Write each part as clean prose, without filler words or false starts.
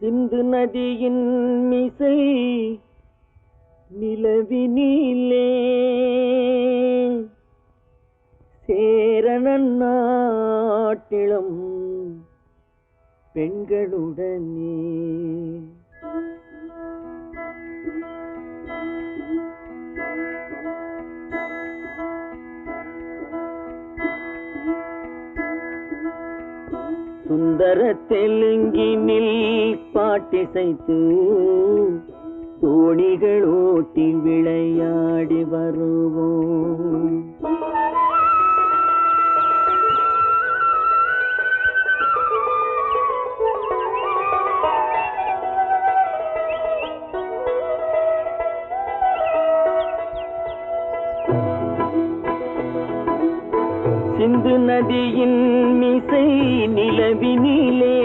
சிந்து நதியின் மிசை நிலவினிலே சேரணன் நாட்டிளம் பெண்களுடனே சுந்தர தெலுங்கினில் பாட்டிசைத்து தோணிகள் ஓட்டி விளையாடி வருவோம். சிந்து நதியின் மிசை நிலவினிலே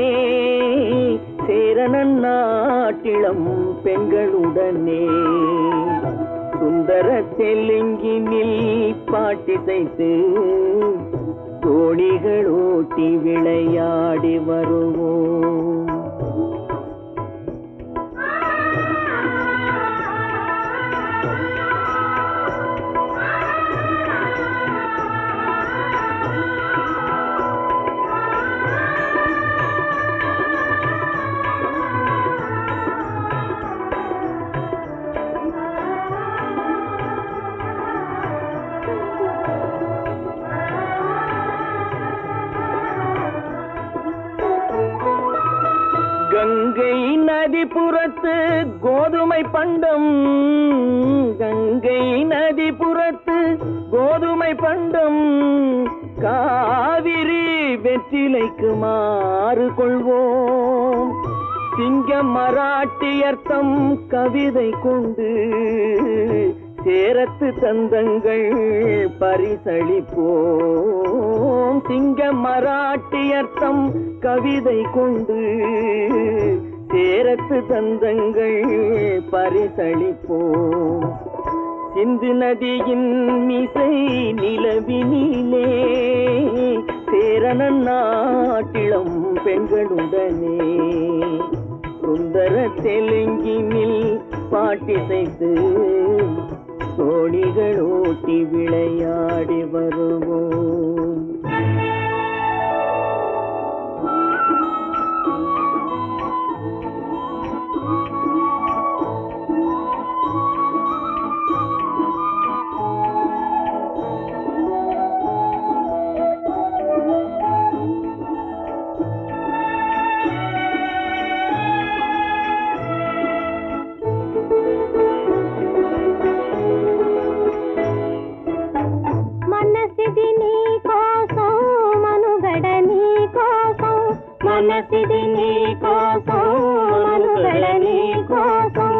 சேரணன் நாட்டிளம் பெண்களுடனே சுந்தர தெலுங்கினில் பாட்டிசைத்து தோணிகள் ஓட்டி விளையாடி வருவோம். கங்கை நதிபுறத்து கோதுமை பண்டம், கங்கை நதிபுறத்து கோதுமை பண்டம் காவிரி வெற்றிலைக்கு மாறு கொள்வோம். சிங்க மராட்டியர்த்தம் கவிதை கொண்டு சேரத்து தந்தங்கள் பரிசளிப்போம். சிங்க மராட்டியர்த்தம் கவிதை கொண்டு சேரத்து தந்தங்கள் பரிசளிப்போம். சிந்து நதியின் மிசை நிலவினிலே சேரணன் நாட்டிளம் பெண்களுடனே சுந்தர தெலுங்கினில் பாட்டிசைத்து தோணிகள் ஓட்டி விளையாடி வருவோம். మనసిది నీ కోసం మనుగడ నీ కోసం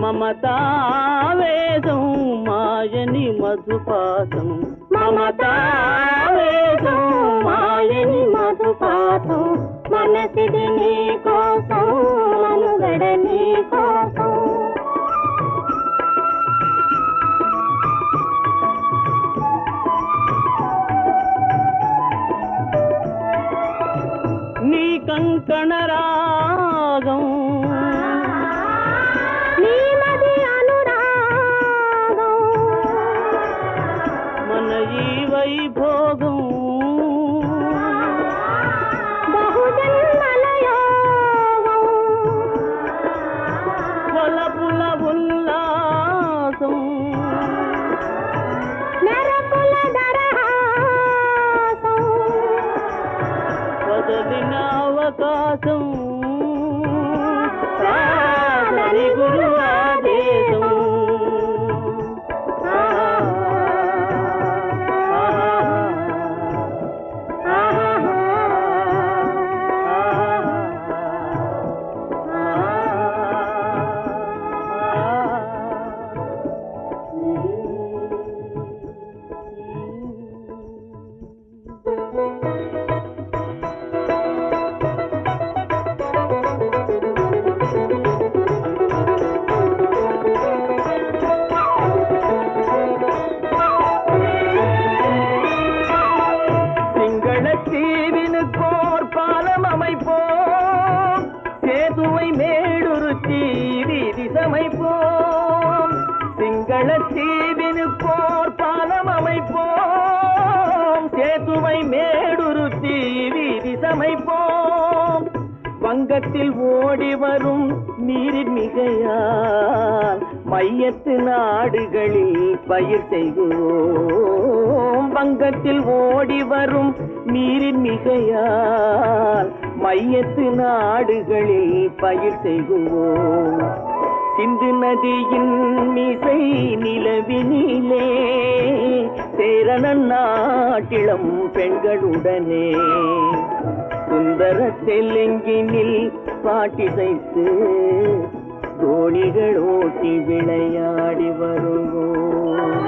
మమతావేదం మాయని మధుపాసం మమతావేదం మాయని మధుపాసం మనసిది నీ కోసం మనుగడ నీ కోసం కంకణరాగం నీమది అనురాగం మన ఈ వైభోగం బహుజన్మల యోగం వలపుల ఉల్లాసం మెరపుల దరహాసం వదలిన అవకాశం సాధని గురు ఆదేశం வங்கத்தில் ஓடி வரும் நீரின் மிகையால் மையத்து நாடுகளில் பயிர் செய்குவோம். வங்கத்தில் ஓடி வரும் நீரின் மிகையால் மையத்து நாடுகளில் பயிர் செய்குவோம். சிந்து நதியின் மிசை நிலவினிலே சேரணன் நாட்டிளம் பெண்களுடனே சுந்தர தெலுங்கினில் பாட்டிசைத்து தோணிகள் ஓட்டி விளையாடி வருவோம்.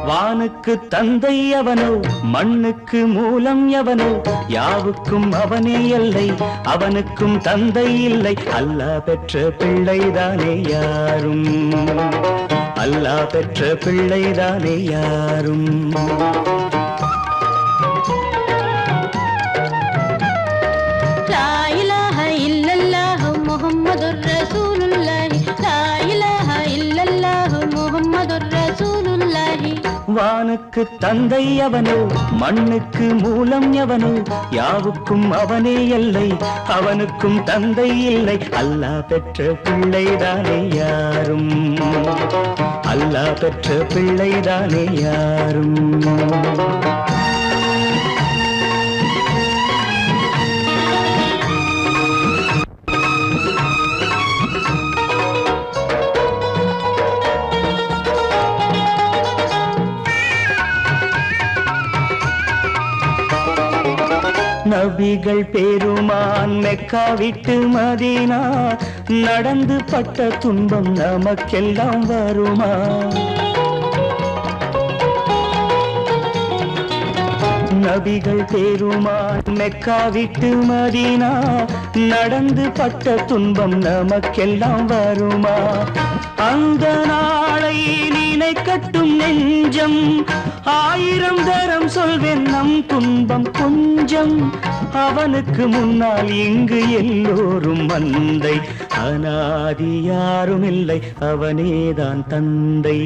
வானுக்கு தந்தை அவனோ, மண்ணுக்கு மூலம் எவனோ, யாவுக்கும் அவனே எல்லை, அவனுக்கும் தந்தை இல்லை. அல்லாஹ் பெற்ற பிள்ளைதானே யாரும், அல்லாஹ் பெற்ற பிள்ளைதானே யாரும். லா இலாஹ இல்லல்லாஹ் முஹம்மதுர் ரசூலுல்லாஹ், லா இலாஹ இல்லல்லாஹ் முஹம்மதுர் ரசூலுல்லாஹ். வானுக்கு தந்தை அவனோ, மண்ணுக்கு மூலம் எவனோ, யாவுக்கும் அவனே எல்லை, அவனுக்கும் தந்தை இல்லை. அல்லாஹ் பெற்ற பிள்ளைதானே யாரும், அல்லாஹ் பெற்ற பிள்ளைதானே யாரும். நபிகள் பெருமான் மெக்கா விட்டு மதீனா நடந்து பட்ட துன்பம் நமக்கெல்லாம் வருமா? நபிகள் பெருமான் மெக்கா விட்டு மதீனா நடந்து பட்ட துன்பம் நமக்கெல்லாம் வருமா? அந்த நாளை நினைக்கட்டும் நெஞ்சம், ஆயிரம் தரம் சொல்வேன் நம் துன்பம் கொஞ்சம். அவனுக்கு முன்னால் இங்கு எல்லோரும் மந்தை, அநாதி யாரும் இல்லை அவனேதான் தந்தை,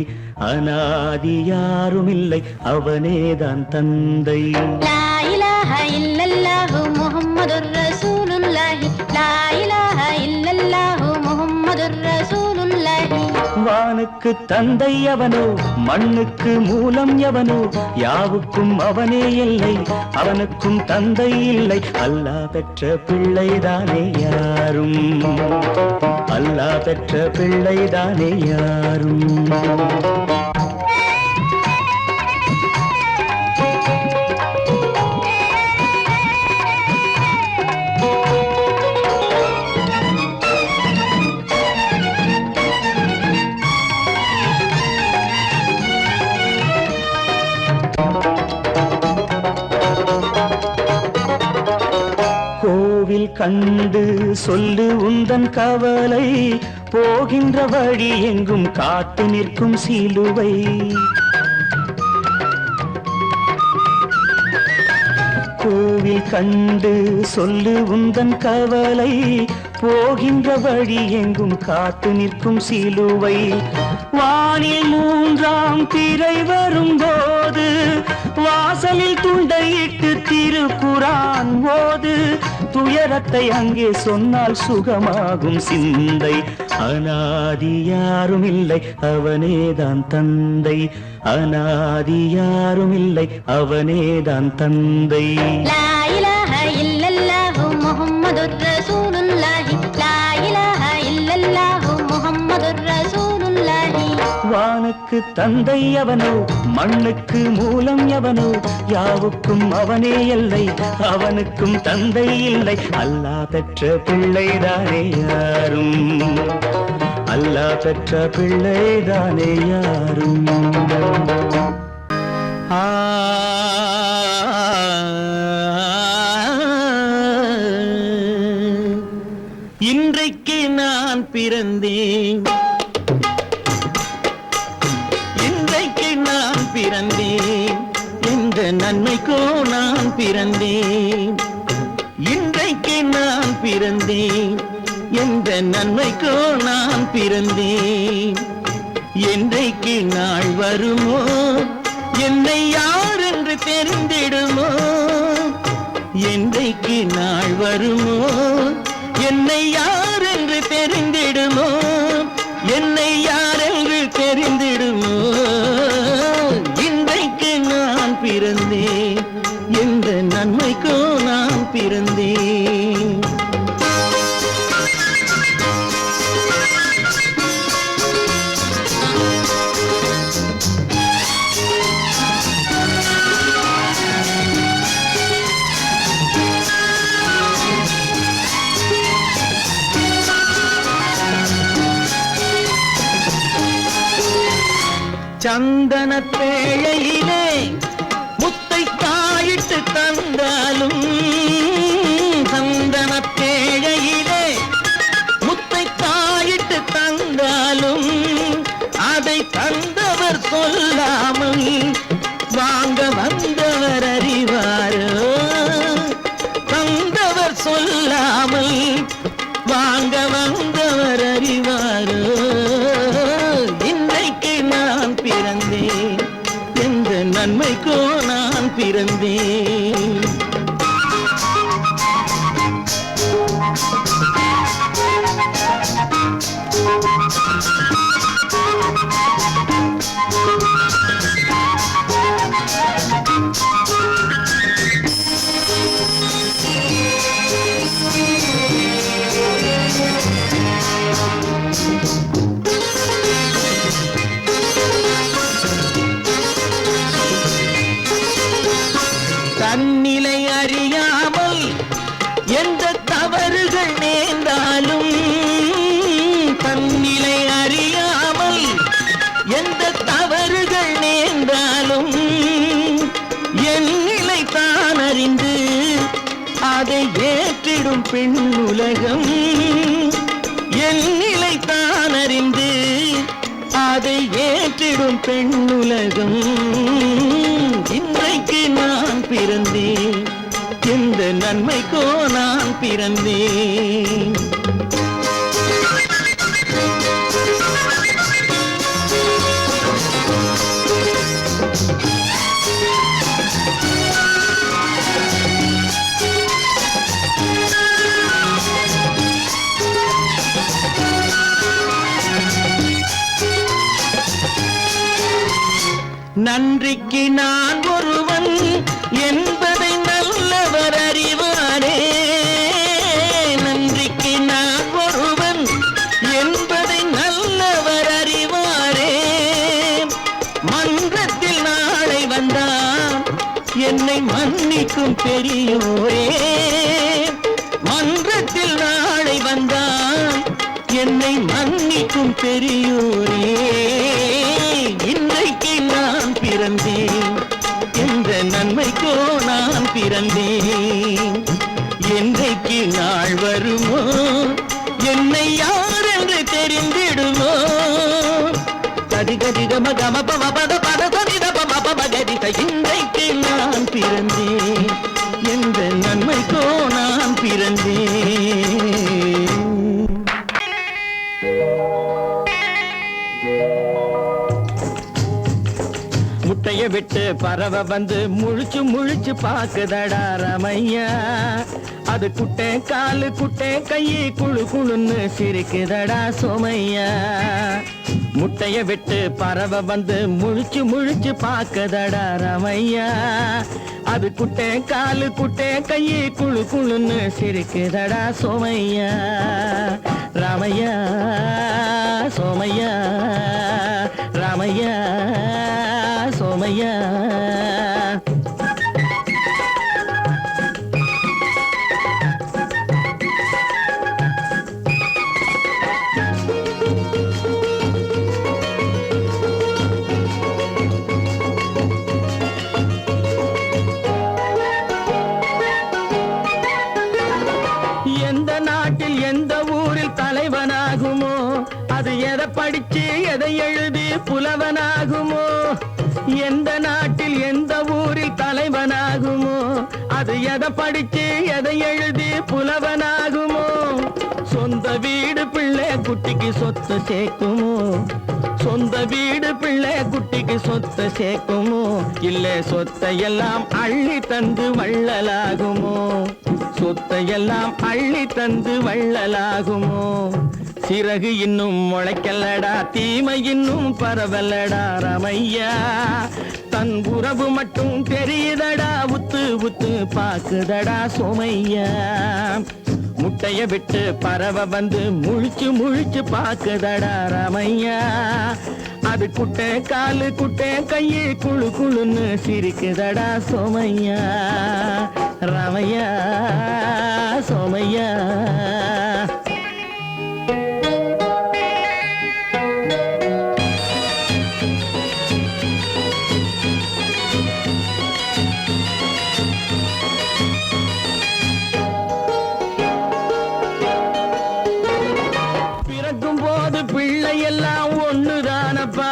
அநாதி யாரும் இல்லை அவனேதான் தந்தை. லா இலாஹ இல்லல்லாஹ் முஹம்மதுர் ரசூலுல்லாஹ், லா இலாஹ இல்லல்லாஹ் முஹம்மதுர் ரசூலுல்லாஹ். வானுக்கு தந்தை அவனோ, மண்ணுக்கு மூலம் எவனோ, யாவுக்கும் அவனே எல்லை, அவனுக்கும் தந்தை இல்லை. அல்லாஹ் பெற்ற பிள்ளைதானே யாரும், அல்லாஹ் பெற்ற பிள்ளைதானே யாரும். கோவில் கண்டு சொல்லு உந்தன் கவலை, போகின்ற வழி எங்கும் காத்து நிற்கும் சிலுவை. கோவில் கண்டு சொல்லு உந்தன் கவலை, போகின்ற வழி எங்கும் காத்து நிற்கும் சிலுவை. வானில் மூன்றாம் பிறை வரும்போது வாசலில் துண்டையிட்டு திருக்குரான் ஓது. துயரத்தை அங்கே சொன்னால் சுகமாகும் சிந்தை, அநாதி யாரும் இல்லை அவனேதான் தந்தை, அநாதி யாரும் இல்லை அவனேதான் தந்தை. லா இலாஹ இல்லல்லாஹ் முஹம்மதுர் ரசூலுல்லாஹ், லா இலாஹ இல்லல்லாஹ் முஹம்மதுர் ரசூலுல்லாஹ். வானுக்கு தந்தை அவனோ, மண்ணுக்கு மூலம் எவனோ, யாவுக்கும் அவனே எல்லை, அவனுக்கும் தந்தை இல்லை. அல்லாஹ் பெற்ற பிள்ளைதானே யாரும், அல்லாஹ் பெற்ற பிள்ளைதானே யாரும். இன்றைக்கு நான் பிறந்தேன், இன்றைக்கு நான் பிறந்தேன், எந்த நன்மைக்கோ நான் பிறந்தேன். இன்றைக்கு நான் பிறந்தேன், எந்த நன்மைக்கோ நான் பிறந்தேன். என்றைக்கு நாள் வருமோ என்னை யார் என்று தெரிந்திடுமோ. என்றைக்கு நாள் வருமோ என்னை யார் என்று தெரிந்திடுமோ. என்னை யார் என்று தெரிந்திடுமோ. இன்றைக்கு நான் பிறந்தேன், எந்த நன்மைக்கோ நான் பிறந்தேன். சந்தன பேழையிலே முத்தை காயிட்டு தந்தாலும், சந்தன பேழையிலே முத்தை காயிட்டு தந்தாலும், அதை தந்தவர் சொல்லாமல் வாங்க வந்தவர் அறிவாரோ. தந்தவர் சொல்லாமல் வாங்க வந்தவர் அறிவாரோ. இன்றைக்கு நான் பிறந்தேன், எந்த நன்மைக்கோ நான் பிறந்தேன். தன்னிலை அறியாமல் எந்த தவறுகள் நேர்ந்தாலும், தன்னிலை அறியாமல் எந்த தவறுகள் நேர்ந்தாலும், என் நிலை தான் அறிந்து அதை ஏற்றிடும் பெண்ணுலகம். என் நிலை தான் அறிந்து அதை ஏற்றிடும் பெண்ணுலகம். இன்றைக்கு நான் பிறந்தேன், எந்த நன்மைக்கோ நான் பிறந்தேன். நன்றிக்கு நான் ஒருவன் என்பதை நல்லவர் அறிவாரே. நன்றிக்கு நான் ஒருவன் என்பதை நல்லவர் அறிவாரே. மன்றத்தில் நாளை வந்தான் என்னை மன்னிக்கும் பெரியோரே. மன்றத்தில் நாளை வந்தான் என்னை மன்னிக்கும் பெரியோரே. இன்றைக்கு நான் பிறந்தேன், எந்த நன்மைக்கோ நான் பிறந்தேன். என்றைக்கு நாள் வருமோ என்னை யார் என்று தெரிந்திடுமோ. கதிகதி கம கம பம பத பத சதித பம பம கதித. இன்றைக்கு நான் பிறந்தேன், எந்த நன்மைக்கோ நான் பிறந்தேன். முட்டைய விட்டு பறவை வந்து முழிச்சு முழிச்சு பாக்குதடா ரமையா. அது குட்டை காலு குட்டை கையை குழு குழுன்னு சிரிக்குதடா சோமையா. முட்டைய விட்டு பறவை வந்து முழிச்சு முழிச்சு பாக்குதடா ரமையா. அது குட்டை காலு குட்டை கையை குழு குழுன்னு சிரிக்குதடா சோமையா. ராமையா சோமையா, ராமையா சோமையா. எதை எழுதி புலவனாகுமோ எந்த நாட்டில் எந்த ஊரில் தலைவனாகுமோ அது எதை படிச்சு எதை எழுதி புலவனாகுமோ சொந்த வீடு பிள்ளை குட்டிக்கு சொத்து சேர்க்குமோ சொந்த வீடு பிள்ளை குட்டிக்கு சொத்து சேர்க்குமோ இல்ல சொத்தை எல்லாம் அள்ளி தந்து வள்ளலாகுமோ சொத்தை எல்லாம் அள்ளி தந்து வள்ளலாகுமோ சிறகு இன்னும் முளைக்கல்லடா தீமை இன்னும் பரவல்லடா ரமையா தன் உறவு மட்டும் தெரியுதடா உத்து உத்து பாக்குதடா சோமையா முட்டைய விட்டு பறவை வந்து முழிச்சு முழிச்சு பாக்குதடா ரமையா அது குட்டை காலு குட்டை கையை குழு குழுன்னு சிரிக்குதடா சோமையா ரமையா சோமையா எல்லாம் ஒண்ணுதானப்பா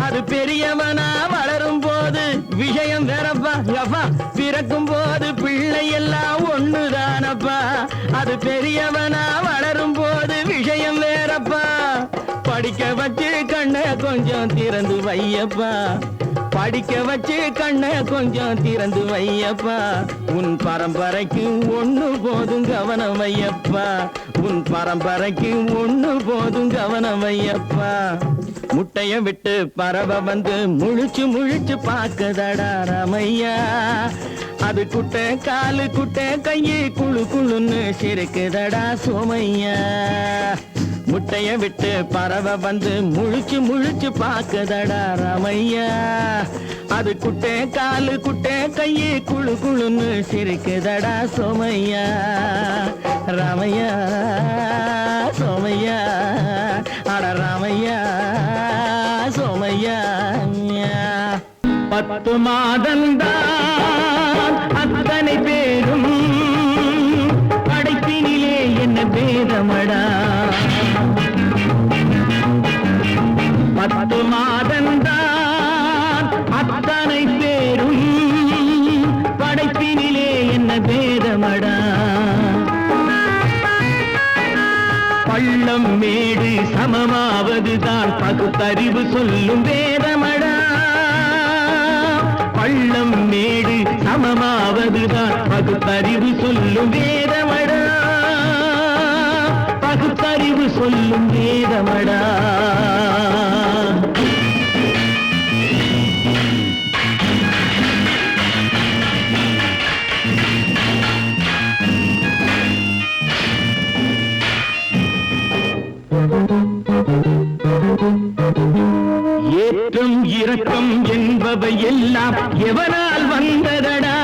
அது பெரியவனா வளரும் போது விஷயம் வேறப்பா அப்பா பிறக்கும் போது பிள்ளை எல்லாம் ஒண்ணுதானப்பா அது பெரியவனா வளரும் போது விஷயம் வேறப்பா படிக்க வச்சு கண்ணை கொஞ்சம் திறந்து வையப்பா படிக்க வச்சு கண்ணை கொஞ்சம் திறந்து வையப்பா உன் பரம்பரைக்கு ஒண்ணு போதும் கவனம் வையப்பா உன் பரம்பரைக்கு ஒண்ணு போதும் கவனம் வையப்பா முட்டைய விட்டு பறவை வந்து முழிச்சு முழிச்சு பாக்குதடா ரமையா அது குட்டை காலு குட்டை கையை குழு குழுன்னு சிரிக்குதடா சோமையா முட்டைய விட்டு பறவை வந்து முழிச்சு முழிச்சு பாக்குதடா ரமையா அது குட்டை காலு குட்டை கையை குழு குழுன்னு சிரிக்குதடா சோமையா ரமையா சோமையா அட ரமையா சோமையா 10 மாதந்தான் அத்தனை பேரும் படைப்பினிலே என்ன பேதமடா 10 மாதந்தான் அத்தனை பேரும் படைப்பினிலே என்ன பேதமடா பள்ளம் மேடு சமமாவதுதான் பகுத்தறிவு சொல்லும் வேதமடா பள்ளம் மேடு சமமாவதுதான் பகுத்தறிவு சொல்லும் வேதமடா பகுத்தறிவு சொல்லும் வேதமடா ஏற்றம் இரக்கம் என்பவை எல்லாம் எவனால் வந்ததடா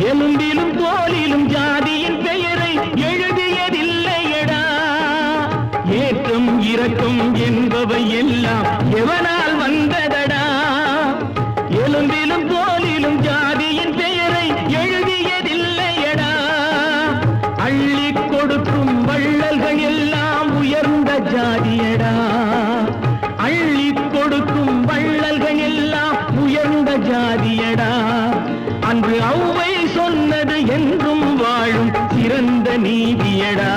எலும்பிலும் தோலிலும் ஜாதியின் பெயரை எழுதியதில்லையடா ஏற்றம் இரக்கம் என்பவை எல்லாம் எவனால் வந்ததடா எலும்பிலும் தோலிலும் ஜாதியின் பெயரை எழுதியதில்லையடா அள்ளி கொடுக்கும் வள்ளல்கள் எல்லாம் உயர்ந்த ஜாதியடா அள்ளி கொடுக்கும் வள்ளல்கள் எல்லாம் உயர்ந்த ஜாதியடா அன்று ஔவை சொன்னது என்றும் வாழும் சிறந்த நீதியடா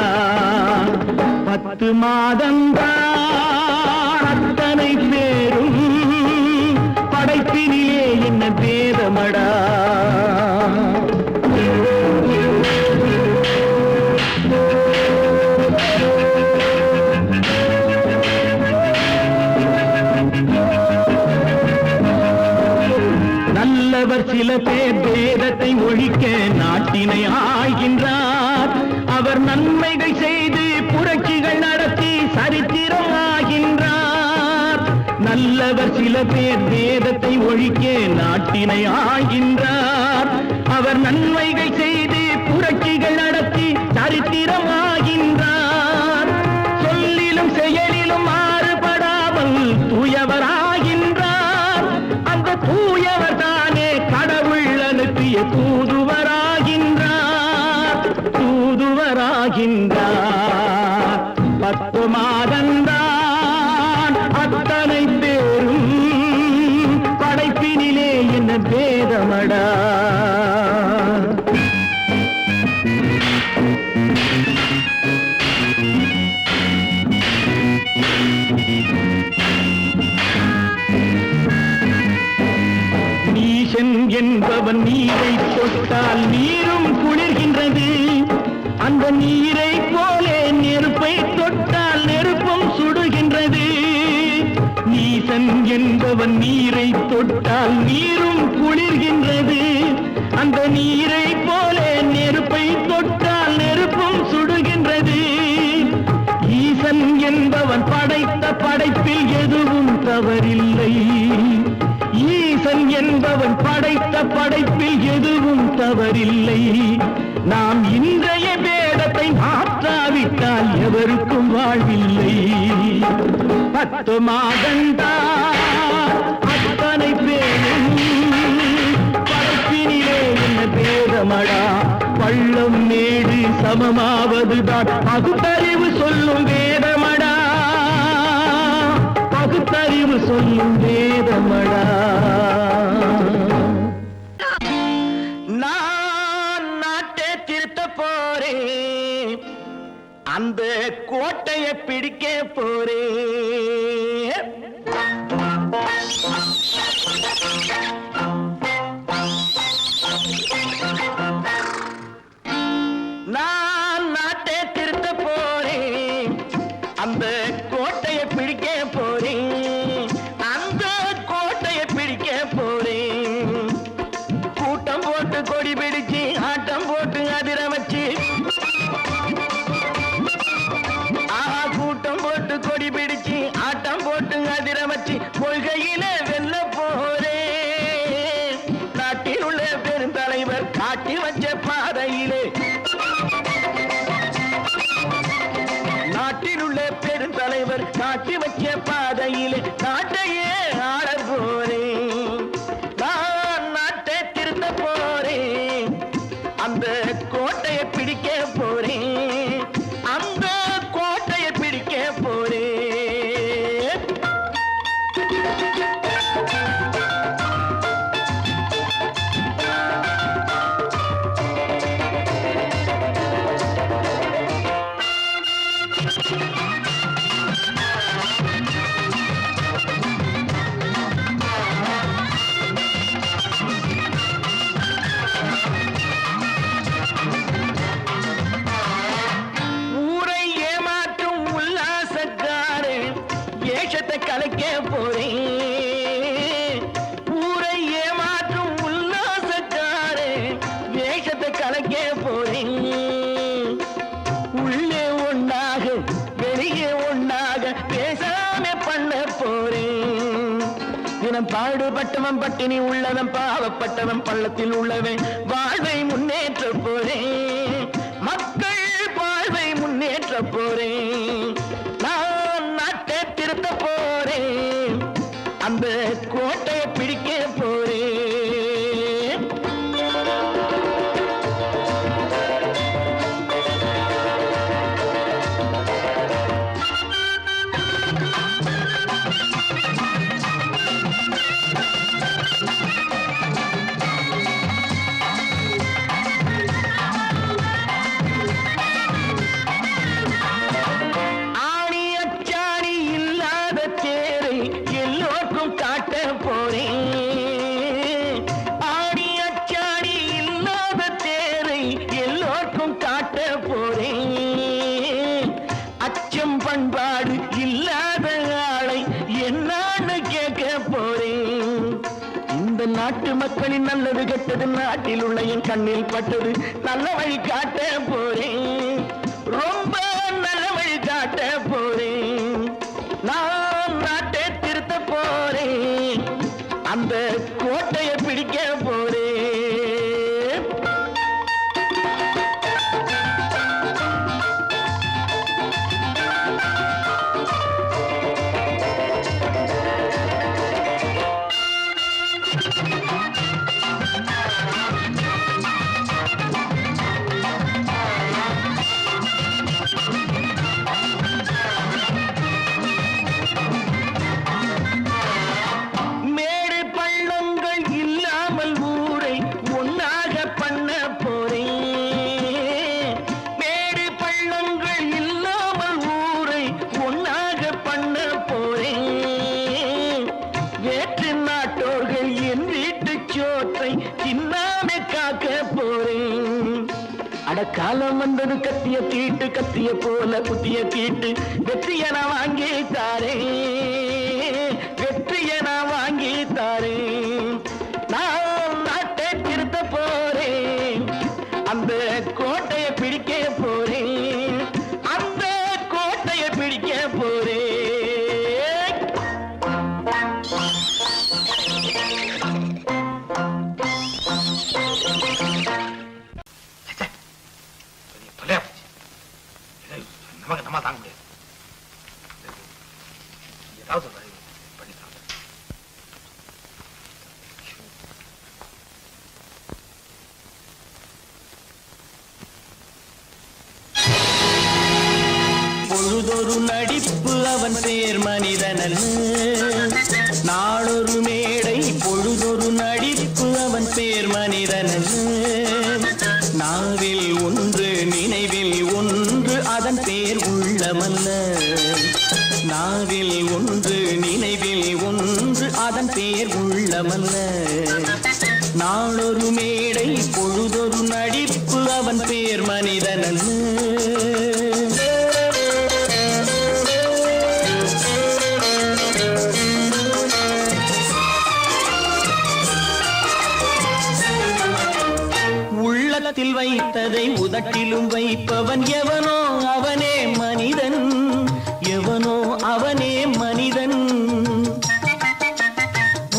10 மாதந்தான் அத்தனை பேரும் படைப்பினிலே என்ன பேதமடா நல்லவர் சில பேர் வேதத்தை ஒழிக்க நாட்டினை ஆகின்றார் அவர் நன்மைகள் செய்து புரட்சிகள் நடத்தி சரித்திரம் ஆகின்றார் நல்லவர் சில பேர் வேதத்தை ஒழிக்க நாட்டினை ஆகின்றார் அவர் நன்மைகள் செய்து புரட்சிகள் நடத்தி சரித்திரம் ஆகின்றார் சொல்லிலும் செயலிலும் மாறுபடாமல் தூயவராகின்றார் அந்த தூயவர் தானே கடவுள் அனுப்பிய தூதுவராகின்றார் 10 மாதந்தான் தொட்டால் நீரும் குளிர்கின்றது அந்த நீரை போலே நெருப்பை தொட்டால் நெருப்பும் சுடுகின்றது நீசன் என்பவன் நீரை தொட்டால் நீரும் குளிர்கின்றது அந்த நீரை போலே நெருப்பை தொட்டால் நெருப்பும் சுடுகின்றது ஈசன் என்பவன் படைத்த படைப்பில் எதுவும் தவறில்லை ஈசன் என்பவன் படைத்த படைப்பில் எதுவும் தவறில்லை நாம் இன்றைய வேதத்தை மாற்றாவிட்டால் எவருக்கும் வாழ்வில்லை 10 மாதந்தா அத்தனை பேரும் படைப்பினிலே என்ன பேதமடா பள்ளம் மேடு சமமாவதுதான் பகுத்தறிவு சொல்லும் வேதமடா பகுத்தறிவு சொல்லும் வேதமடா நான் நாட்டை திருத்த போறேன் அந்த கோட்டையை பிடிக்க போறேன் நான் நாட்டை திருத்த போறேன் அந்த கோட்டையை பிடிக்க போறேன் அந்த கோட்டையை பிடிக்க போறேன் கூட்டம் போட்டு கொடி பிடிச்சு ஆட்டம் போட்டு அதிர வச்சு கூட்டம் போட்டு கொடி பிடிச்சு ஆட்டம் போட்டு அதிர வச்சு கொள்கையில வெல்ல போறேன் நாட்டில் உள்ள பெருந்தலைவர் காட்டி வச்ச பாதையிலே நாட்டில் உள்ள பெருந்தலைவர் காட்டி வச்ச பாதையிலே நாட்டையே ஆள போறேன் நான் நாட்டை திருத்த போறேன் அந்த கோட்டையை பிடிக்க போறேன் அந்த கோட்டையை பிடிக்க போறேன் ஊரை ஏமாற்றும் உல்லாசக்காரே ஏஷத்தை கலைக்க போறேன் ஊரை ஏமாற்றும் உல்லாசக்காரே வேஷத்தை கலைக்க போறேன் உள்ளே ஒன்றாக வெளியே ஒன்றாக பேசாம பண்ண போறேன் தினம் பாடுபட்டவன் பட்டினி உள்ளவன் பாவப்பட்டவன் பள்ளத்தில் உள்ளவன் வாழ்வை முன்னேற்ற போறேன் மக்கள் வாழ்வை முன்னேற்ற போறேன் நான் நாட்டை திருத்த போறேன் அந்த கோட்டையை பிடிக்க போறேன் ஆணி அச்சாணி இல்லாத தேரை எல்லோருக்கும் காட்ட போறேன் ஆணி அச்சாணி இல்லாத தேரை எல்லோருக்கும் காட்ட போறேன் அச்சம் பண்பாடு இல்லாத ஆளை என்னான்னு கேட்க போறேன் இந்த நாட்டு மக்களின் நல்லது கெட்டது நாட்டில் உள்ள என் கண்ணில் பட்டது நல்ல வழி காட்ட போறேன் ரொம்ப நல்ல வழி காட்ட போறேன் நான் நாட்டை திருத்த போறேன் அந்த கோட்டையை பிடிக்க போறேன் போறேன். அடக்காலம் வந்தது கத்திய போல குத்திய தீட்டு வெற்றிய நான் வாங்கி தாரேன், வெற்றிய நான் வாங்கி தாரேன். நான் நாட்டை திருத்த போறேன், அந்த கோட்டையை பிடிக்க போறேன், அந்த கோட்டையை பிடிக்க போறேன். நமக்கு நம்ம தாங்க முடியாது. ஏதாவது பண்ணிட்டாங்க. பொழுதொரு நடிப்பு அவன் பேர் மனிதனல்ல, நாளொரு மேடை பொழுதொரு நடிப்பு அவன் பேர் மனிதனல்ல. நாவில் ஒன்று நினைவில் ஒன்று அதன் பேர் உள்ளமல்ல, நாவில் ஒன்று நினைவில் ஒன்று அதன் பேர் உள்ளமல்ல. நாளொரு மேடை பொழுதொரு நடிப்பு அவன் பேர் மனிதனல்ல. உள்ளத்தில் வைத்ததை உதட்டிலும் வைப்பவன் எவனோ அவனே மனிதன், எவனோ அவனே மனிதன்.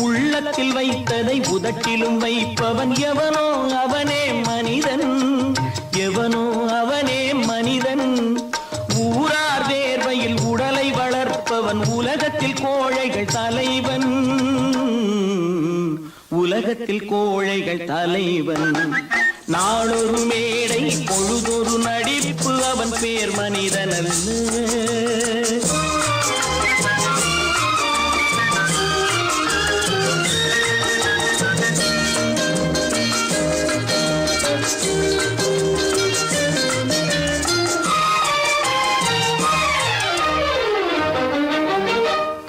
உள்ளத்தில் வைத்ததை உதட்டிலும் வைப்பவன் எவனோ அவனே மனிதன், எவனோ அவனே மனிதன். ஊரார் வேர்வையில் உடலை வளர்ப்பவன் உலகத்தில் கோழைகள் தலைவன், உலகத்தில் கோழைகள் தலைவன். நாளொரு மேடை பொழுதொரு நடிப்பு அவன் பேர் மனிதனல்ல.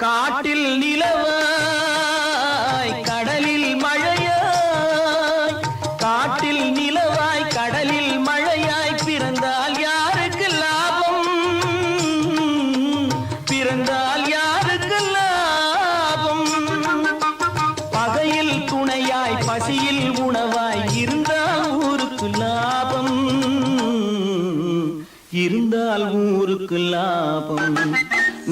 காட்டில் நிலவாய் கடலில் மழையாய், காட்டில் நிலவாய் கடலில் மழையாய் பிறந்தால் யாருக்கு லாபம், பிறந்தால் யாருக்கு லாபம். பகையில் துணையாய் பசியில் உணவாய் இருந்தால் ஊருக்கு லாபம், இருந்தால் ஊருக்கு லாபம்.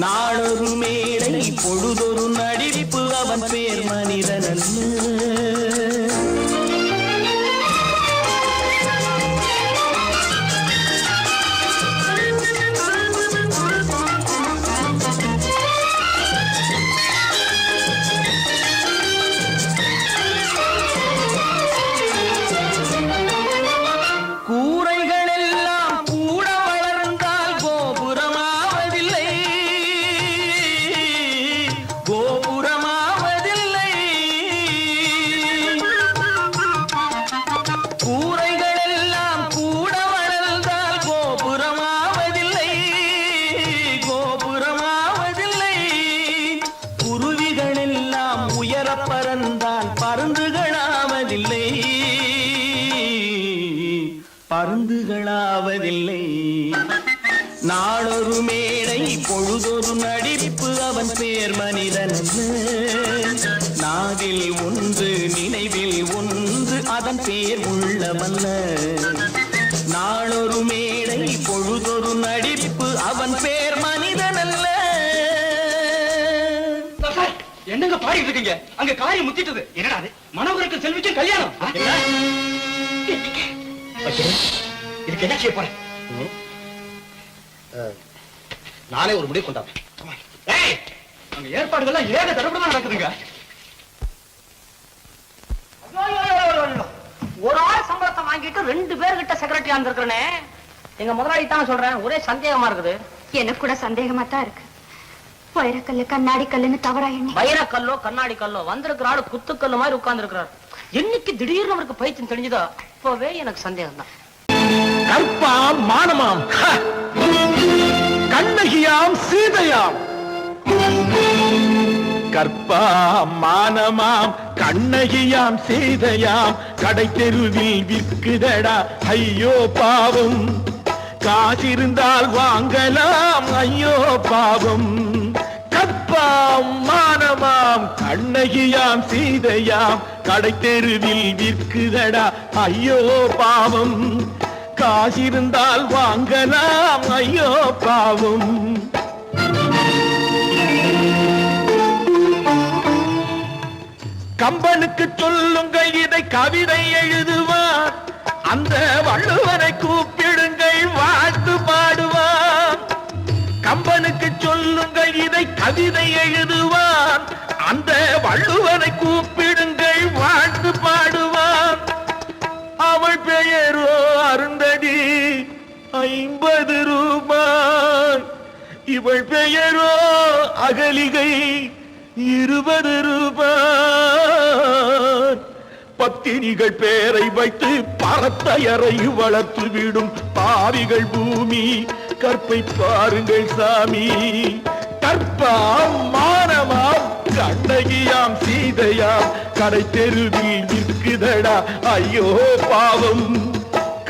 நாளொரு மேடை பொழுதொரு நடிப்பு அவன் பேர் மனிதனல்ல. கூரைகள் எல்லாம் கூட வளர்ந்தால் கோபுரமாவதில்லை, கோபுரமாவதில்லை. கூரைகள் எல்லாம் கூட வளர்ந்தால் கோபுரமாவதில்லை, கோபுரமாவதில்லை. குருவிகள் எல்லாம் உயர பறந்தால் பருந்துகளாவதில்லை, பருந்துகளாவதில்லை. நாளொரு மேடை பொழுதொரு நடிப்பு அவன் பேர் மனிதனல்ல. நாவில் ஒன்று நினைவில் ஒன்று அதன் பேர் உள்ளமல்ல. நாளொரு மேடை பொழுதொரு நடிப்பு அவன் பேர் மனிதனல்ல. என்னங்க பாடிட்டு இருக்கீங்க? அங்க காரியம் முத்திட்டது. என்னடா அது? மனோகருக்கு செல்விக்கு கல்யாணம். இதுக்கு என்ன செய்ய போறேன்? நானே ஒரு முடிவு கொண்டாடுறேன். அங்க ஏற்பாடுகள்லாம் ஏக தடபடமா நடக்குதுங்க. ஒரு ஆள் சம்பளத்தை வாங்கிட்டு 2 பேர்கிட்ட செக்ரட்டரியா இருந்திருக்கிறேனே. எங்க முதலாளி தான் சொல்றேன், ஒரே சந்தேகமா இருக்குது. எனக்கு கூட சந்தேகமா தான் இருக்கு. வைரக்கல்லு கண்ணாடி கல்லுன்னு தவறா எண்ணி வைரக்கல்லோ கண்ணாடி கல்லோ வந்திருக்கிற ஆளு குத்துக்கல்லு மாதிரி உட்கார்ந்து இருக்கிறார். என்னைக்கு திடீர்னு அவருக்கு பைத்தியம் தெரிஞ்சதோ அப்பவே எனக்கு சந்தேகம் தான். கற்பாம் மானமாம், கண்ணகியாம் சீதையாம். கற்பாம் மானமாம் கண்ணகியாம் சீதையாம் கடை தெருவில் விற்குதடா ஐயோ பாவம். காசிருந்தால் வாங்கலாம் ஐயோ பாவம். கற்பாம் மானமாம் கண்ணகியாம் சீதையாம் கடை தெருவில் விற்குதடா ஐயோ பாவம். காசிருந்தால் வாங்கலாம் ஐயோ பாவம். கம்பனுக்கு சொல்லுங்கள் இதை கவிதை எழுதுவார். அந்த வள்ளுவரை கூப்பிடுங்கள் வாழ்த்து பாடுவார். கம்பனுக்கு சொல்லுங்கள் இதை கவிதை எழுதுவார். அந்த வள்ளுவரை கூப்பிடுங்கள் வாழ்த்து பாடுவார். அவள் பெயரோ அருந்ததி 50 ரூபாய். இவள் பெயரோ அகலிகை 20 ரூபாய். பத்தினிகள் பேரை வைத்து பரத்தையரை வளர்த்து விடும் பாவிகள் பூமி. கற்பை பாருங்கள் சாமி. கற்பாம் மானமாம் கண்ணகியாம் சீதையாம் கடை தெருவில் விற்குதடா ஐயோ பாவம்.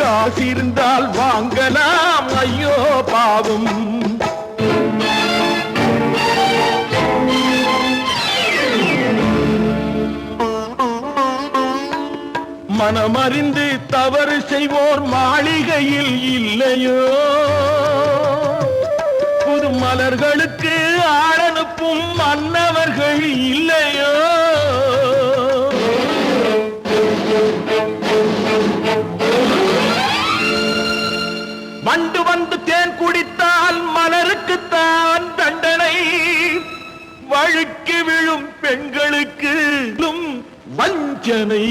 காசிருந்தால் வாங்கலாம் ஐயோ பாவம். மனமறிந்து தவறு செய்வோர் மாளிகையில் இல்லையோ. புது மலர்களுக்கு ஆளனுப்பும் மன்னவர்கள் இல்லையோ. வண்டு வந்து தேன் குடித்தால் மலருக்குத்தான் தண்டனை. வழுக்கி விழும் பெண்களுக்கு வஞ்சனை.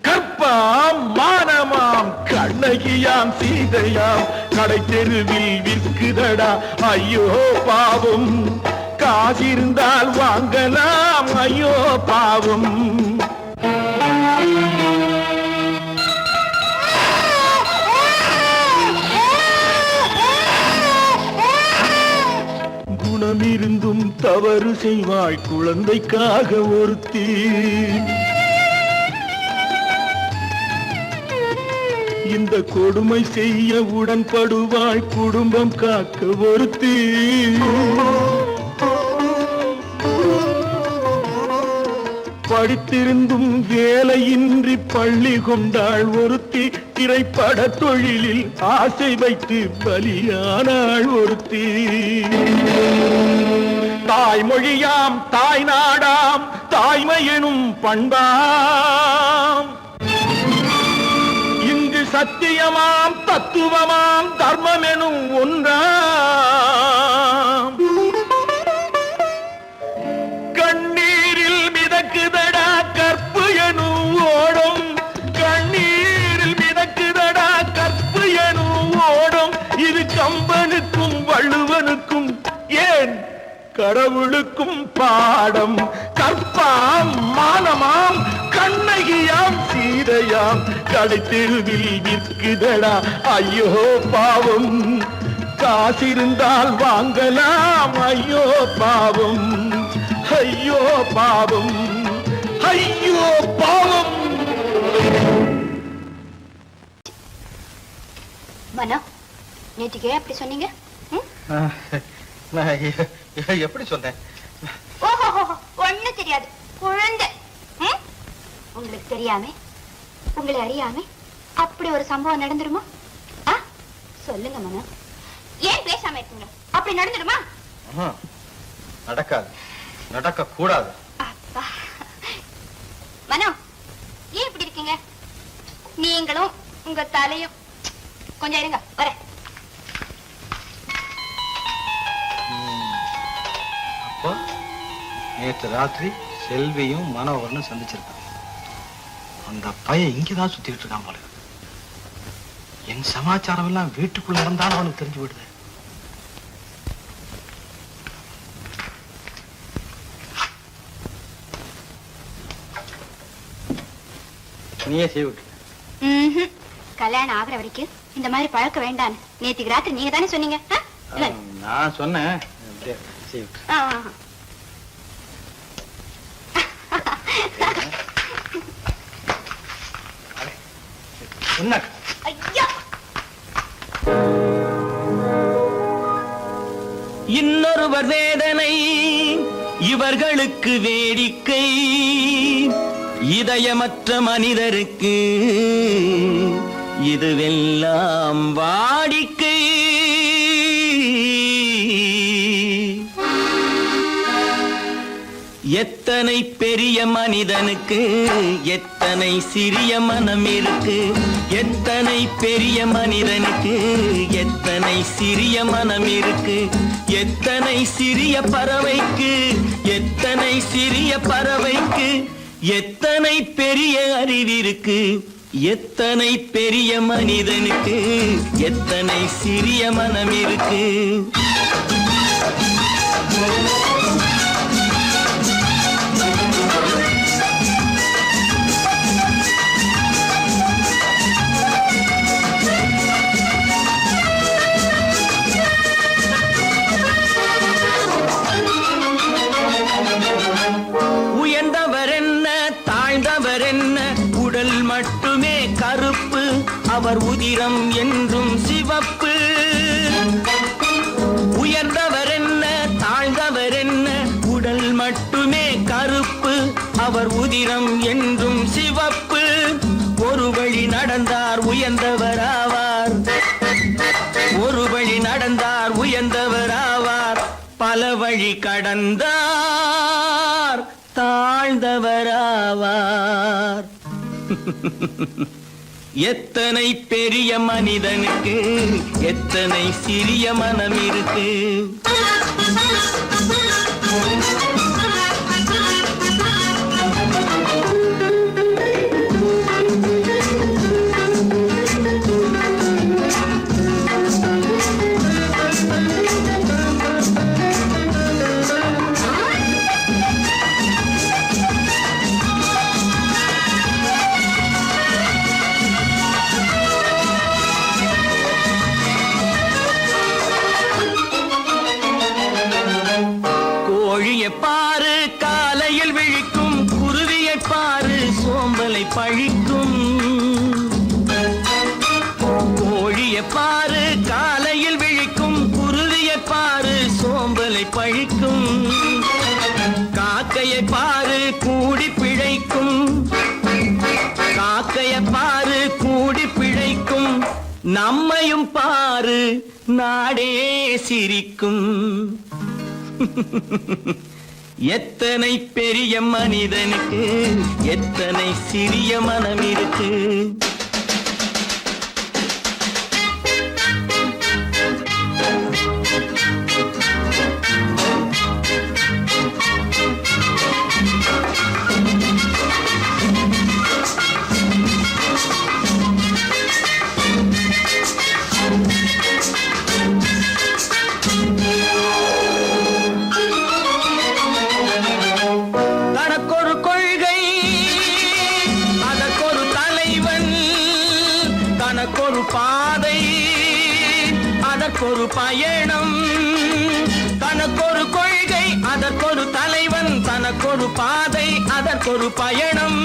கற்பாம் மானமாம் கண்ணகியாம் சீதையாம் கடை தெருவில் விற்குதடா ஐயோ பாவம். காசிருந்தால் வாங்கலாம் ஐயோ பாவம். குணமிருந்தும் தவறு செய்வாள் குழந்தைக்காக ஒருத்தி. இந்த கொடுமை செய்ய உடன்படுவாள் குடும்பம் காக்க ஒருத்தி. படித்திருந்தும் வேலையின்றி பள்ளி கொண்டாள் ஒருத்தி. திரைப்பட தொழிலில் ஆசை வைத்து பலியானாள் ஒருத்தி. தாய்மொழியாம் தாய் நாடாம் தாய்மையெனும் பண்பாம். சத்தியமாம் தத்துவமாம் தர்மம் எனும் ஒன்றாம். கண்ணீரில் மிதக்குதடா கற்பு எனும் ஓடும். கண்ணீரில் மிதக்குதடா கற்பு எனும் ஓடும். இது கம்பனுக்கும் வள்ளுவனுக்கும் ஏன் கடவுளுக்கும் பாடம். கற்பாம் மானமாம் கண்ணகியாம் சீதையாம் கடை தெருவில் விற்குதடா ஐயோ பாவம். காசிருந்தால் வாங்கலாம் ஐயோ பாவம். ஐயோ பாவம். ஐயோ பாவம். மனோ, நேற்றுக்கு ஏன் அப்படி சொன்னீங்க? எப்படி சொன்னேன்? ஓஹோ, ஒண்ணும் தெரியாது குழந்தை. உங்களுக்கு தெரியாம உங்களை அறியாம அப்படி ஒரு சம்பவம் நடந்துருமா? சொல்லுங்க மனோ, ஏன் பேசாம இருக்கீங்க? அப்படி நடந்துருமா? நடக்காது, நடக்க கூடாது. அப்பா மனோ, ஏன் இப்படி இருக்கீங்க? நீங்களும் உங்க தலையும் கொஞ்சம் இருங்க, வரேன். அப்போ நேற்று ராத்திரி செல்வியும் மனோகரனும் சந்திச்சிருக்காங்க. அந்த பையன் இங்கதான் சுத்திட்டு இருக்கான் போல. என் சமாச்சாரம் எல்லாம் வீட்டுக்குள்ள நடந்தாலும் அவனுக்கு தெரிஞ்சு விடுது. நீயே செய்விட்டு கல்யாணம் ஆகிற வரைக்கும் இந்த மாதிரி பழக்க வேண்டாம். நேற்றுக்கு ராத்திரி நீங்க தானே சொன்னீங்க. நான் சொன்னேன். செய்விட்டு என்ன ஐயா! இன்னொருவர் வேதனை இவர்களுக்கு வேடிக்கை, இதயமற்ற மனிதருக்கு இதுவெல்லாம் வாடிக்கை. எத்தனை பெரிய மனிதனுக்கு எத்தனை சிறிய மனம் இருக்கு, எத்தனை பெரிய மனிதனுக்கு எத்தனை சிறிய மனம் இருக்கு, எத்தனை சிறிய பறவைக்கு எத்தனை சிறிய பறவைக்கு எத்தனை பெரிய அறிவிருக்கு, எத்தனை பெரிய மனிதனுக்கு எத்தனை சிறிய மனம் இருக்கு. உயர்ந்தவர் என்ன தாழ்ந்தவர் என்ன, உடல் மட்டுமே கருப்பு, அவர் உதிரம் என்றும் சிவப்பு. உயர்ந்தவர் என்ன தாழ்ந்தவர் என்ன, உடல் மட்டுமே கருப்பு, அவர் உதிரம் என்றும் சிவப்பு. ஒரு வழி நடந்தார் உயர்ந்தவர் ஆவார், ஒரு வழி நடந்தார் உயர்ந்தவர் ஆவார், பல வழி கடந்தார் தாழ்ந்தவராவார். எத்தனை பெரிய மனிதனுக்கு எத்தனை சிறிய மனம் இருக்கு. கோழியை பாரு காலையில் விழிக்கும், குருவியை பாரு சோம்பலை பழிக்கும். கோழியை பாரு காலையில் விழிக்கும், குருவியை பாரு சோம்பலை பழிக்கும். காக்கையை பாரு கூடி பிழைக்கும், காக்கையை பாரு கூடி பிழைக்கும். நம்மையும் பாரு நாடே சிரிக்கும். எத்தனை பெரிய மனிதனுக்கு எத்தனை சிறிய மனம் இருக்கு. தனக்கொரு கொள்கை அதற்கொரு தலைவன், தனக்கொரு பாதை அதற்கொரு பயணம். தனக்கொரு கொள்கை அதற்கொரு தலைவன், தனக்கொரு பாதை அதற்கொரு பயணம்.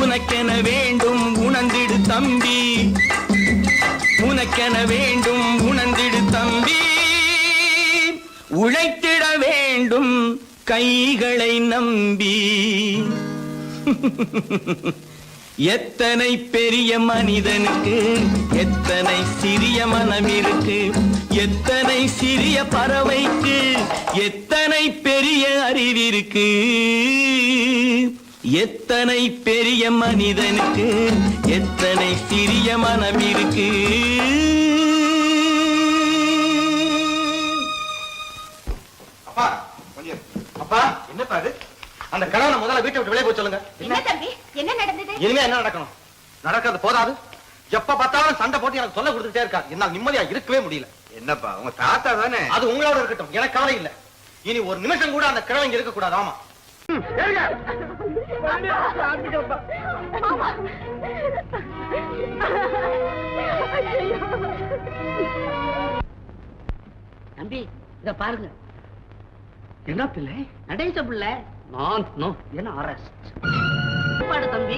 உனக்கென வேண்டும் உணர்ந்திடு தம்பி, உனக்கென வேண்டும் உணர்ந்திடு தம்பி. உழைத்திட வேண்டும் கைகளை நம்பி. எத்தனை பெரிய மனிதனுக்கு எத்தனை சிறிய மனம் இருக்கு, எத்தனை சிறிய பறவைக்கு எத்தனை பெரிய அறிவிருக்கு, எத்தனை பெரிய மனிதனுக்கு எத்தனை சிறிய மனம் இருக்கு. அப்பா கொஞ்சம் அப்பா என்னப்பா அது? அந்த கணவனை முதல்ல வீட்டை விட்டு வெளியே போய் சொல்லுங்க. என்ன தம்பி, என்ன நடந்தது? இனிமே என்ன நடக்கணும்? நடக்கிறது போதாது, எப்ப பார்த்தாலும் சண்டை போட்டு எனக்கு சொல்ல கொடுத்துட்டே இருக்கா. என்னால நிம்மதியா இருக்கவே முடியல. என்னப்பா உங்க தாத்தா தானே? அது உங்களோட இருக்கட்டும், எனக்கு கவலை இல்ல. இனி ஒரு நிமிஷம் கூட அந்த கிழவங்க இருக்க கூடாது. ஆமா தம்பி இத பாருங்க. என்ன பிள்ளை? நடேச பிள்ளை. நான் என்ன அரெஸ்ட் பாடு தம்பி.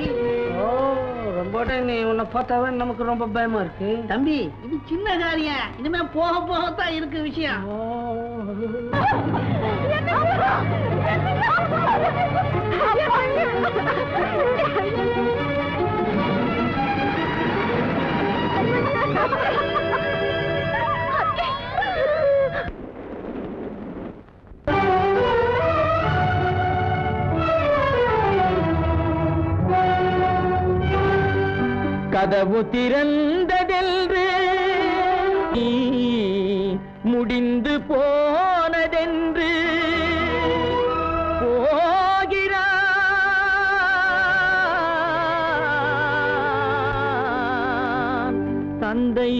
ரொம்ப நீ உன்னை பார்த்தாவே நமக்கு ரொம்ப பயமா இருக்கு. தம்பி இது சின்ன காரியம், இனிமே போக போகத்தான் இருக்கு விஷயம். கதவு திறந்ததென்று முடிந்து போனதென்று போகிறான் தந்தை.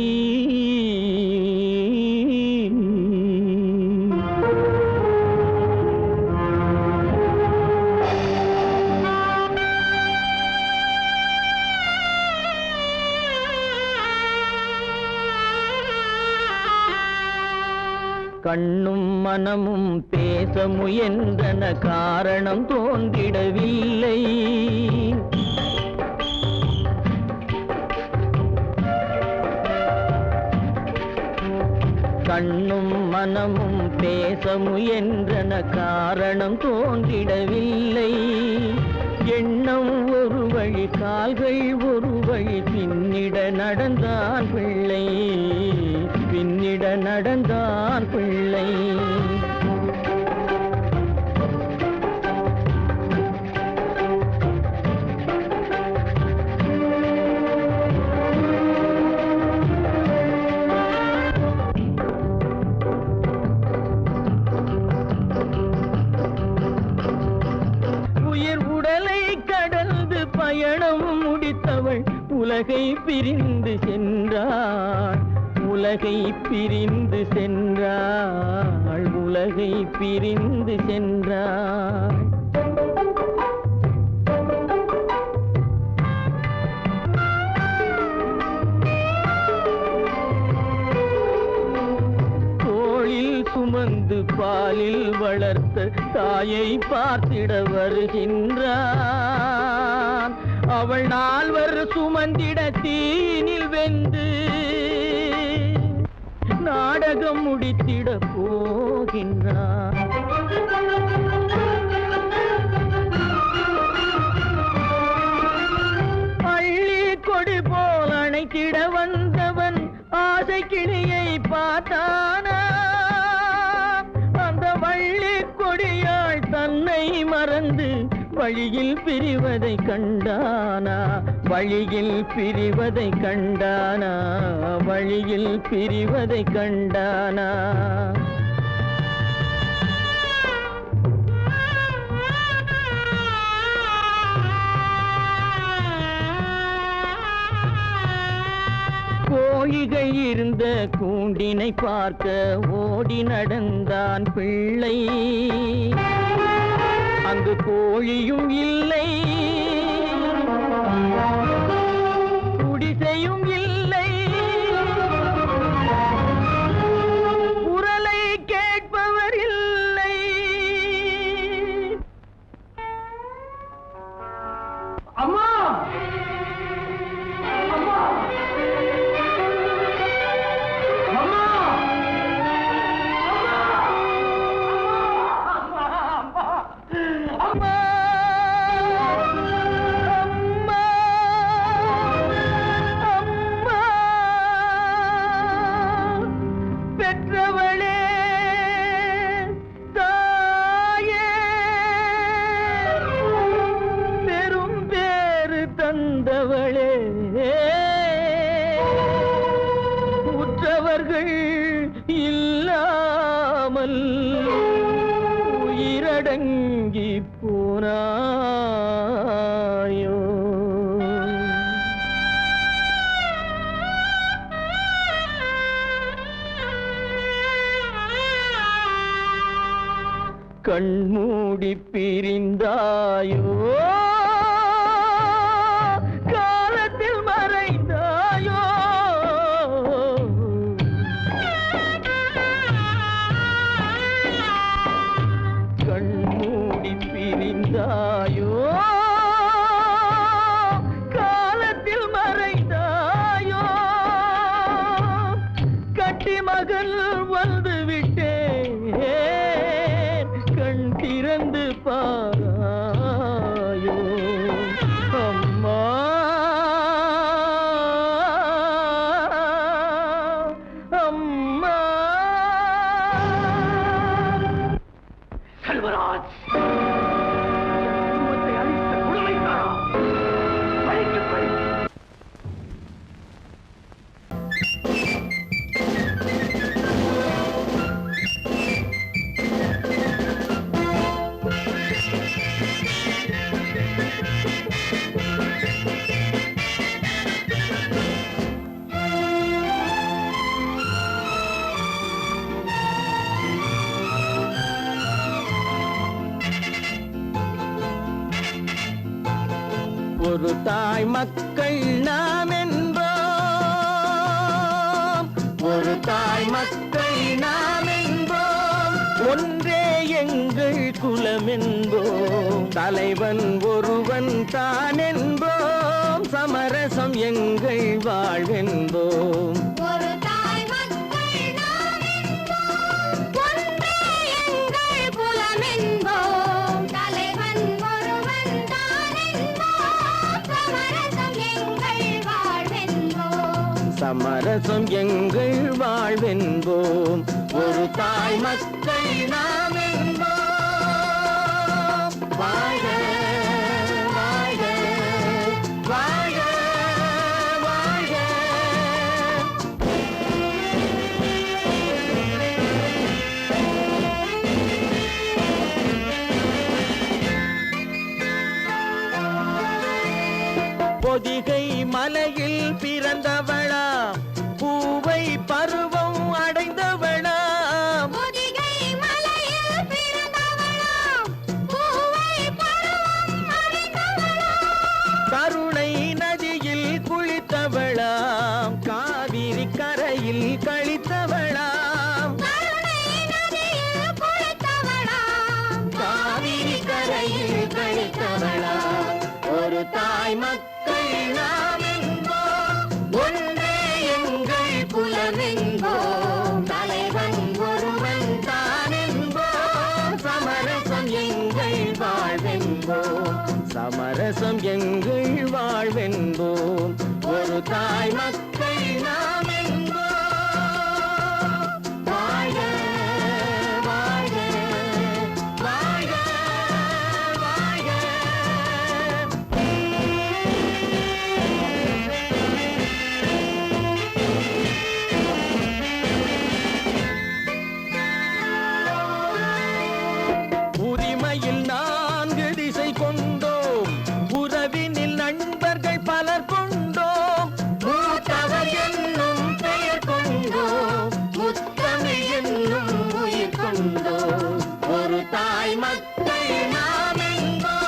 கண்ணும் மனமும் பேச முயன்றன, காரணம் தோன்றிடவில்லை. கண்ணும் மனமும் பேச முயன்றன, காரணம் தோன்றிடவில்லை. எண்ணம் ஒரு வழி, கால்கள் ஒரு வழி, பின்னிட நடந்தான் பிள்ளை, பின்னிட நடந்தான் பிள்ளை. உயிர் உடலை கடந்து பயணம் முடித்தவள் உலகை பிரிந்து சென்றாள், உலகை பிரிந்து சென்றாள், உலகை பிரிந்து சென்றாள். தோளில் சுமந்து பாலில் வளர்த்த தாயை பார்த்திட வருகின்றான். அவள் 4 சுமந்திட தீனில் வெந்து நாடகம் முடித்திட போகின்றான். அள்ளி கொடி போல் அணைத்திட வந்தவன் ஆசை கிளியை பார்த்தானா, அந்த வள்ளி கொடியாள் தன்னை மறந்து வழியில் பிரிவதை கண்டானா, வழியில் பிரிவதை கண்டானா, வழியில் பிரிவதை கண்டானா. கோழிகள் இருந்த கூண்டினை பார்க்க ஓடி நடந்தான் பிள்ளை. அங்கு கோழியும் இல்லை, குடிசையும் இல்லை, குரலை கேட்பவர் இல்லை. அம்மா அம்மா அம்மா அம்மா, அம்மா, அம்மா, பெற்றவளே தாயே, பெரும் பேறு தந்தவளே, உற்றவர்கள் இல்லாமல் உயிரடங்கி போனாயோ. கண்மூடி பிரிந்தாயோ, காலத்தில் மறைந்தாயோ. கண்மூடி பிரிந்தாயோ, காலத்தில் தாய் மக்கள் நாம் என்போம், ஒரு தாய் மக்கள் நாம் என்போம், ஒன்றே எங்கள் குலம் என்போம், தலைவன் ஒருவன் தான் என்போம், சமரசம் எங்கள் வாழ்வென்போம். ஒரு தாய் மக்கள் நாம் என்போம், ஒன்றே எங்கள் குலம் என்போம், தலைவன் ஒருவன் தான் என்போம், சமரசம் எங்கள் வாழ்வென்போம். சமரசம் எங்கள் வாழ்வென்போம், ஒரு தாய் மக்கள் நாம் என்போம். வாழ்க வாழ்க வாழ்க வாழ்க. பொதிகை மலையில் பிறந்தவளா, பூவை பருவம் அடைந்தவளா, பொதிகை மலையில் பிறந்தவளாம், பூவை பருவம் அடைந்தவளாம், கருணை நதியில் குளித்தவளாம், காவிரி கரையில் கழித்தவளாம், கருணை நதியில் குளித்தவளாம், காவிரி கரையில் கழித்தவளாம். ஒரு தாய் மக்கள் நாம் என்போம், ஒன்றே எங்கள் குலம் என்போம், தலைவன் ஒருவன் தான் என்போம், சமரசம் எங்கள் வாழ்வென்போம், சமரசம் எங்கள் வாழ்வென்போம், ஒரு தாய் மக்கள் நாம் என்போம். வாழ்க வாழ்க வாழ்க வாழ்க. உரிமையில் 4 திசை கொண்டோம், உறவினில் நண்பர்கள் பலர் கொண்டோம், மூத்தவர் என்னும் பெயர் கொண்டோம், முத்தமிழ் என்னும் உயிர் கொண்டோம், ஒரு தாய் மக்கள் நாம் என்போம்.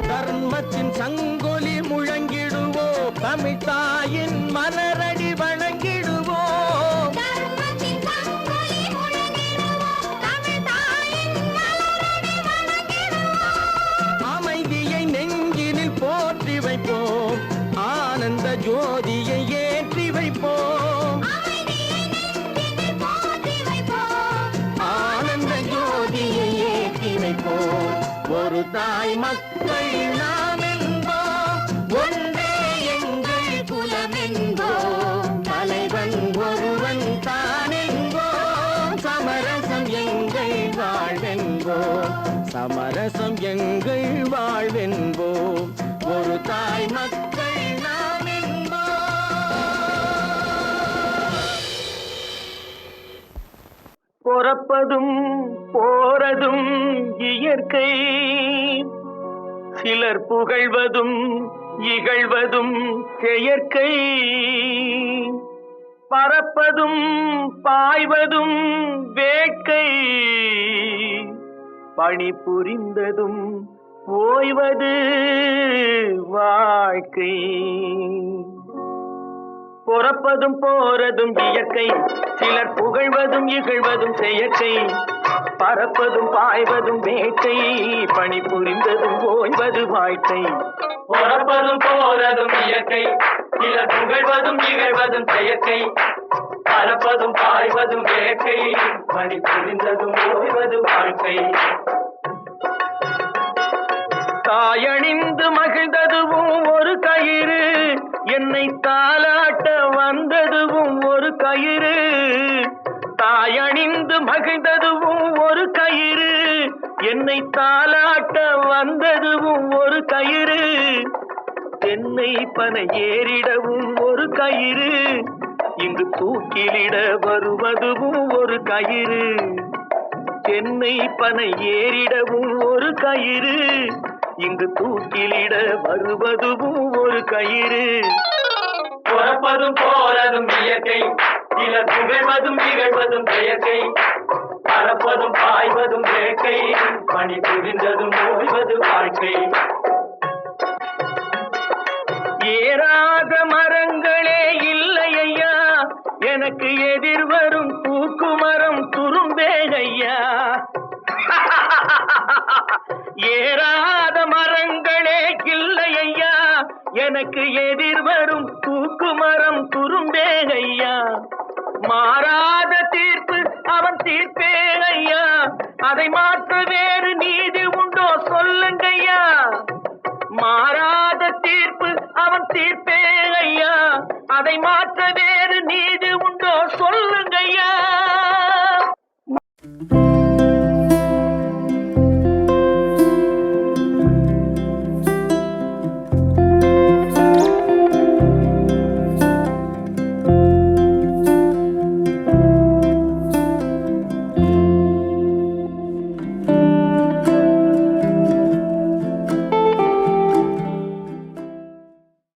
தர்மத்தின் சங்கொலி முழங்கிடுவோம், தமிழ் தாயின் மலரடி வணங்கிடுவோம், தர்மத்தின் சங்கொலி முழங்கிடுவோம், தமிழ் தாயின் மலரடி வணங்கிடுவோம், அமைதியை நெஞ்சினில் போற்றி வைப்போம், ஆனந்த ஜோதியை ஏற்றி வைப்போம், அமைதியை நெஞ்சினில் போற்றி வைப்போம், ஆனந்த ஜோதியை ஏற்றி வைப்போம், ஒரு தாய் மக்கள் நாம் என்போம், ஒன்றே எங்கள் குலம் என்போம், தலைவன் ஒருவன் தான் என்போம், சமரசம் எங்கள் வாழ்வென்போம், சமரசம் எங்கள் வாழ்வென்போம், ஒரு தாய் மக்கள் நாம் என்போம். பொறப்பதும் போறதும் இயற்கை, சிலர் புகழ்வதும் இகழ்வதும் செயற்கை, பறப்பதும் பாய்வதும் வேட்கை, பணி புரிந்ததும் ஓய்வது வாழ்க்கை. பொறப்பதும் போறதும் இயற்கை, சிலர் புகழ்வதும் இகழ்வதும் செயற்கை, பறப்பதும் பாய்வதும் வேட்டை, பணி புரிந்ததும் ஓய்வது வாழ்க்கை. பொறப்பதும் போறதும் இயற்கை, சிலர் புகழ்வதும் இகழ்வதும் செயற்கை, பறப்பதும் பாய்வதும் வேட்டை, பணி புரிந்ததும் ஓய்வது வாழ்க்கை. தாயணிந்து மகிழ்ந்ததுவும் ஒரு கயிறு, என்னை தாலாட்ட வந்ததுவும் ஒரு கயிறு, தாயணிந்து மகிழ்ந்ததுவும் ஒரு கயிறு, என்னை தாலாட்ட வந்ததுவும் ஒரு கயிறு, தென்னை பனை ஏறிடவும் ஒரு கயிறு, இங்கு தூக்கிலிட வருவதுவும் ஒரு கயிறு, தென்னை பனை ஏறிடவும் ஒரு கயிறு, இங்கு தூக்கிலிட வருவதுவும் ஒரு கயிறு. பிறப்பதும் போறதும் இயற்கை, சிலர் புகழ்வதும் நிகழ்வதும் செயற்கை, பறப்பதும் பாய்வதும் வேட்கை, பணி புரிந்ததும் ஓய்வது வாழ்க்கை. ஏறாத மரங்களே இல்லை ஐயா, எனக்கு எதிர்வரும் தூக்குமரம் துரும்பே ஐயா. ஏறாத மரங்களே இல்லை ஐயா, எனக்கு எதிர்வரும் தூக்குமரம் துரும்பே ஐயா. மாறாத தீர்ப்பு அவன் தீர்ப்பே ஐயா, அதை மாற்ற வேறு நீதி உண்டோ சொல்லுங்கய்யா. மாறாத தீர்ப்பு அவன் தீர்ப்பே ஐயா, அதை மாற்ற வேறு